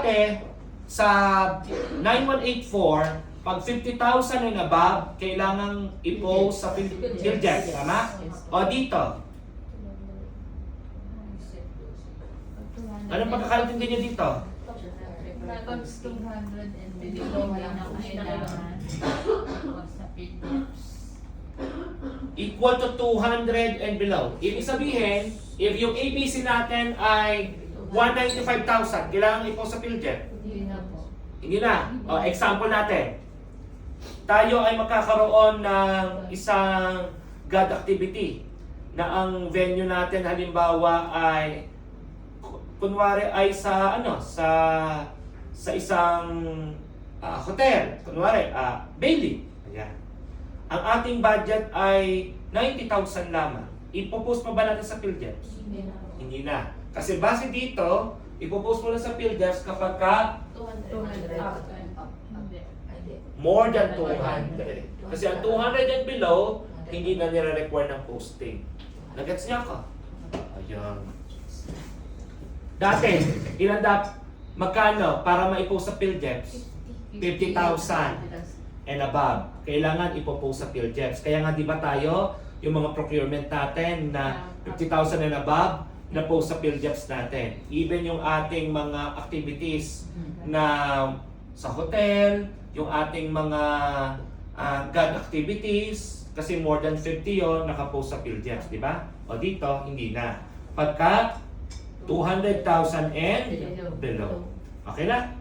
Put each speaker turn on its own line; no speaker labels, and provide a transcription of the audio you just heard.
dati, sa 9184, pag 50,000 and above, kailangang i-post sa PhilJet. Tama? O dito, anong pagkakaintindi niyo dito?
Pag 200 and below lang ang kailangan. Sa PDFs.
Equal to 200 and below. Ibig sabihin, if yung ABC natin ay 195,000, kailangan i-post sa PhilJet.
Hindi na po.
Hindi na. O, example natin. Tayo ay magkakaroon ng isang God activity na ang venue natin halimbawa ay kunwari ay sa sa isang hotel, kunwari Bailey. Ayan. Ang ating budget ay 90,000 lamang. Ipopost pa ba natin sa PhilJet?
Hindi na po.
Hindi na. Kasi base dito, ipopost mo lang sa PhilJet kapag ka
200. Hindi.
more than 200. Kasi ang 200 and below, hindi na nire-require ng posting. Nagets niya ka? Ayan. Dati, magkano para maipost sa PhilJet? 50,000 and above. Kailangan ipopost sa PhilJet. Kaya nga di ba tayo, yung mga procurement natin na 50,000 and above, na post sa PhilJet natin. Even yung ating mga activities na sa hotel, yung ating mga God activities, kasi more than 50 yon nakapost sa PhilJet, di ba? O dito, hindi na. Pagka 200,000 and below. Okay na?